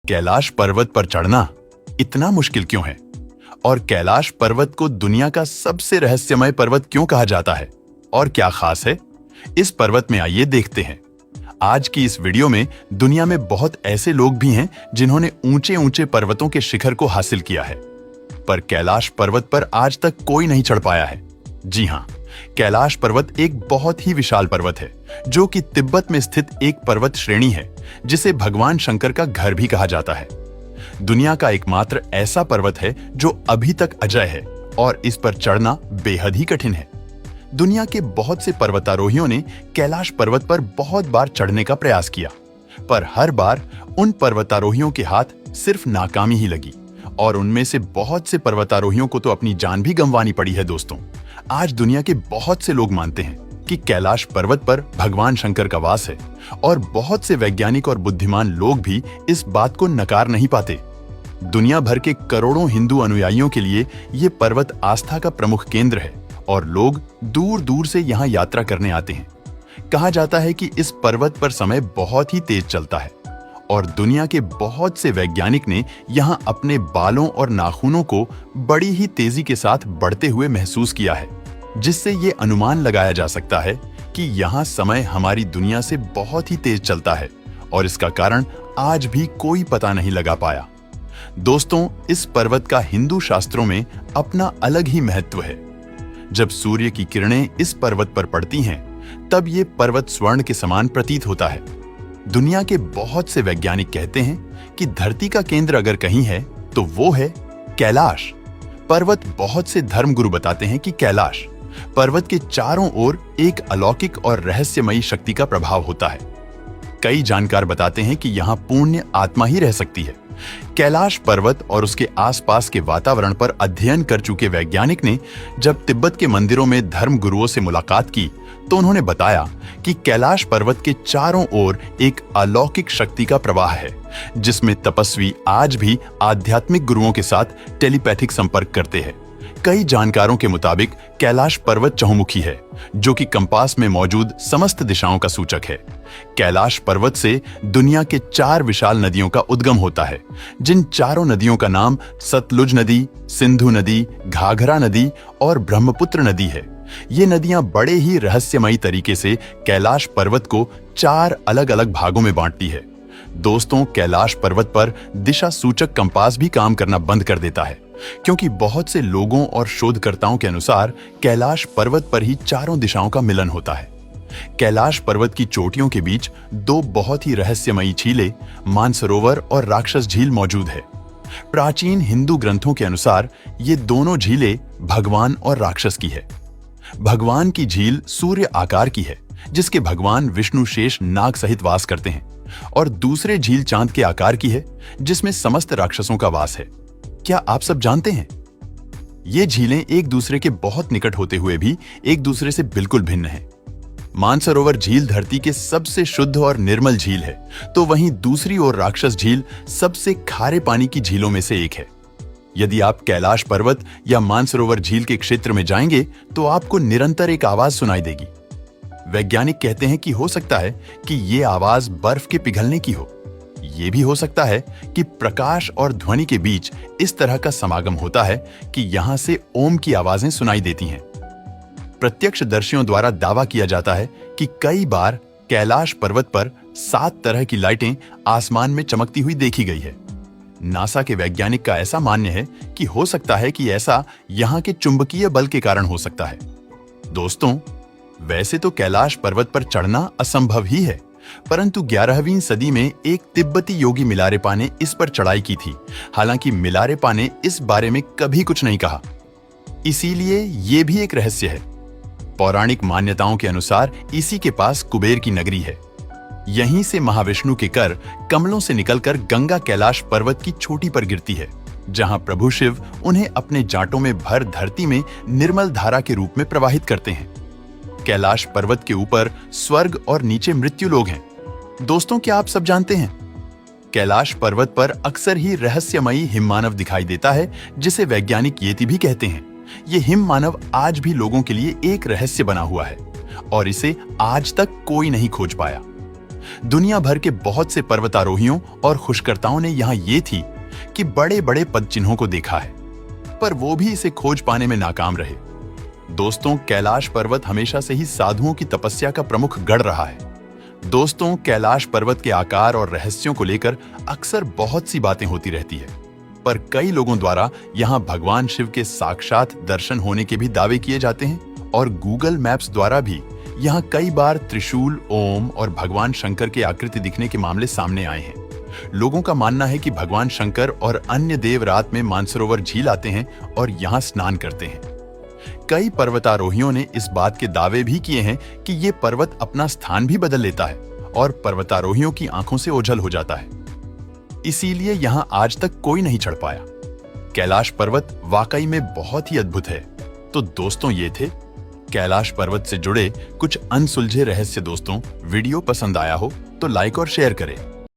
कैलाश पर्वत पर चढ़ना इतना मुश्किल क्यों है? और कैलाश पर्वत को दुनिया का सबसे रहस्यमय पर्वत क्यों कहा जाता है? और क्या खास है इस पर्वत में, आइए देखते हैं। आज की इस वीडियो में दुनिया में बहुत ऐसे लोग भी हैं जिन्होंने ऊंचे ऊंचे पर्वतों के शिखर को हासिल किया है, पर कैलाश पर्वत पर आज तक कोई नहीं चढ़ पाया है। जी हां, कैलाश पर्वत एक बहुत ही विशाल पर्वत है जो कि तिब्बत में स्थित एक पर्वत श्रेणी है जिसे भगवान शंकर का घर भी कहा जाता है। दुनिया का एकमात्र ऐसा पर्वत है जो अभी तक अजय है और इस पर चढ़ना बेहद ही कठिन है। दुनिया के बहुत से पर्वतारोहियों ने कैलाश पर्वत पर बहुत बार चढ़ने का प्रयास किया, पर हर बार उन पर्वतारोहियों के हाथ सिर्फ नाकामी ही लगी और उनमें से बहुत से पर्वतारोहियों को तो अपनी जान भी गंवानी पड़ी है। दोस्तों, आज दुनिया के बहुत से लोग मानते हैं कि कैलाश पर्वत पर भगवान शंकर का वास है और बहुत से वैज्ञानिक और बुद्धिमान लोग भी इस बात को नकार नहीं पाते। दुनिया भर के करोड़ों हिंदू अनुयायियों के लिए ये पर्वत आस्था का प्रमुख केंद्र है और लोग दूर दूर से यहाँ यात्रा करने आते हैं। कहा जाता है कि इस पर्वत पर समय बहुत ही तेज चलता है और दुनिया के बहुत से वैज्ञानिक ने यहाँ अपने बालों और नाखूनों को बड़ी ही तेजी के साथ बढ़ते हुए महसूस किया है, जिससे ये अनुमान लगाया जा सकता है कि यहाँ समय हमारी दुनिया से बहुत ही तेज चलता है और इसका कारण आज भी कोई पता नहीं लगा पाया। दोस्तों, इस पर्वत का हिंदू शास्त्रों में अपना अलग ही महत्व है। जब सूर्य की किरणें इस पर्वत पर पड़ती हैं, तब ये पर्वत स्वर्ण के समान प्रतीत होता है। दुनिया के बहुत से वैज्ञानिक कहते हैं कि धरती का केंद्र अगर कहीं है तो वो है कैलाश पर्वत। बहुत से धर्मगुरु बताते हैं कि कैलाश पर्वत के चारों ओर एक अलौकिक और रहस्यमयी शक्ति का प्रभाव होता है। कई जानकार बताते हैं कि यहाँ पुण्य आत्मा ही रह सकती है। कैलाश पर्वत और उसके आसपास के वातावरण पर अध्ययन कर चुके वैज्ञानिक ने जब तिब्बत के मंदिरों में धर्म गुरुओं से मुलाकात की तो उन्होंने बताया कि कैलाश पर्वत के चारों ओर एक अलौकिक शक्ति का प्रवाह है, जिसमें तपस्वी आज भी आध्यात्मिक गुरुओं के साथ टेलीपैथिक संपर्क करते हैं। कई जानकारों के मुताबिक कैलाश पर्वत चहुमुखी है, जो कि कंपास में मौजूद समस्त दिशाओं का सूचक है। कैलाश पर्वत से दुनिया के 4 विशाल नदियों का उद्गम होता है, जिन चारों नदियों का नाम सतलुज नदी, सिंधु नदी, घाघरा नदी और ब्रह्मपुत्र नदी है। ये नदियां बड़े ही रहस्यमयी तरीके से कैलाश पर्वत को 4 अलग अलग भागों में बांटती है। दोस्तों, कैलाश पर्वत पर दिशा सूचक कंपास भी काम करना बंद कर देता है, क्योंकि बहुत से लोगों और शोधकर्ताओं के अनुसार कैलाश पर्वत पर ही चारों दिशाओं का मिलन होता है। कैलाश पर्वत की चोटियों के बीच 2 बहुत ही रहस्यमयी झीलें, मानसरोवर और राक्षस झील मौजूद है। प्राचीन हिंदू ग्रंथों के अनुसार ये दोनों झीलें भगवान और राक्षस की है। भगवान की झील सूर्य आकार की है, जिसके भगवान विष्णु शेष नाग सहित वास करते हैं, और दूसरे झील चांद के आकार की है, जिसमें समस्त राक्षसों का वास है। क्या आप सब जानते हैं, ये झीलें एक दूसरे के बहुत निकट होते हुए भी एक दूसरे से बिल्कुल भिन्न हैं। मानसरोवर झील धरती के सबसे शुद्ध और निर्मल झील है, तो वहीं दूसरी ओर राक्षस झील सबसे खारे पानी की झीलों में से एक है। यदि आप कैलाश पर्वत या मानसरोवर झील के क्षेत्र में जाएंगे तो आपको निरंतर एक आवाज सुनाई देगी। वैज्ञानिक कहते हैं कि हो सकता है कि ये आवाज बर्फ के पिघलने की हो। ये भी हो सकता है कि प्रकाश और ध्वनि के बीच इस तरह का समागम होता है कि यहां से ओम की आवाजें सुनाई देती हैं। प्रत्यक्षदर्शियों द्वारा दावा किया जाता है कि कई बार कैलाश पर्वत पर 7 तरह की लाइटें आसमान में चमकती हुई देखी गई है। नासा के वैज्ञानिक का ऐसा मान्य है कि हो सकता है कि ऐसा यहां के चुंबकीय बल के कारण हो सकता है। दोस्तों, वैसे तो कैलाश पर्वत पर चढ़ना असंभव ही है, परंतु 11वीं सदी में एक तिब्बती योगी मिलारेपा ने इस पर चढ़ाई की थी। हालांकि मिलारेपा ने इस बारे में कभी कुछ नहीं कहा, इसीलिए ये भी एक रहस्य है। पौराणिक मान्यताओं के अनुसार इसी के पास कुबेर की नगरी है। यहीं से महाविष्णु के कर कमलों से निकलकर गंगा कैलाश पर्वत की चोटी पर गिरती है, जहां प्रभु शिव उन्हें अपने जांटों में भर धरती में निर्मल धारा के रूप में प्रवाहित करते हैं। कैलाश पर्वत के ऊपर स्वर्ग और नीचे मृत्यु लोग हैं। दोस्तों, क्या आप सब जानते हैं, कैलाश पर्वत पर अक्सर ही रहस्यमयी हिममानव दिखाई देता है, जिसे वैज्ञानिक येति भी कहते हैं। ये हिममानव आज भी लोगों के लिए एक रहस्य बना हुआ है और इसे आज तक कोई नहीं खोज पाया। दुनिया भर के बहुत से पर्वतारोहियों और खुशकर्ताओं ने यहाँ ये थी कि बड़े बड़े पद चिन्हों को देखा है, पर वो भी इसे खोज पाने में नाकाम रहे। दोस्तों, कैलाश पर्वत हमेशा से ही साधुओं की तपस्या का प्रमुख गढ़ रहा है। दोस्तों, कैलाश पर्वत के आकार और रहस्यों को लेकर अक्सर बहुत सी बातें होती रहती है, पर कई लोगों द्वारा यहाँ भगवान शिव के साक्षात दर्शन होने के भी दावे किए जाते हैं और गूगल मैप्स द्वारा भी यहाँ कई बार त्रिशूल, ओम और भगवान शंकर की आकृति दिखने के मामले सामने आए हैं। लोगों का मानना है कि भगवान शंकर और अन्य देव रात में मानसरोवर झील आते हैं और यहाँ स्नान करते हैं। कई पर्वतारोहियों ने इस बात के दावे भी किए हैं कि ये पर्वत अपना स्थान भी बदल लेता है और पर्वतारोहियों की आंखों से ओझल हो जाता है। इसीलिए यहाँ आज तक कोई नहीं चढ़ पाया। कैलाश पर्वत वाकई में बहुत ही अद्भुत है। तो दोस्तों, ये थे कैलाश पर्वत से जुड़े कुछ अनसुलझे रहस्य। दोस्तों, वीडियो पसंद आया हो तो लाइक और शेयर करें।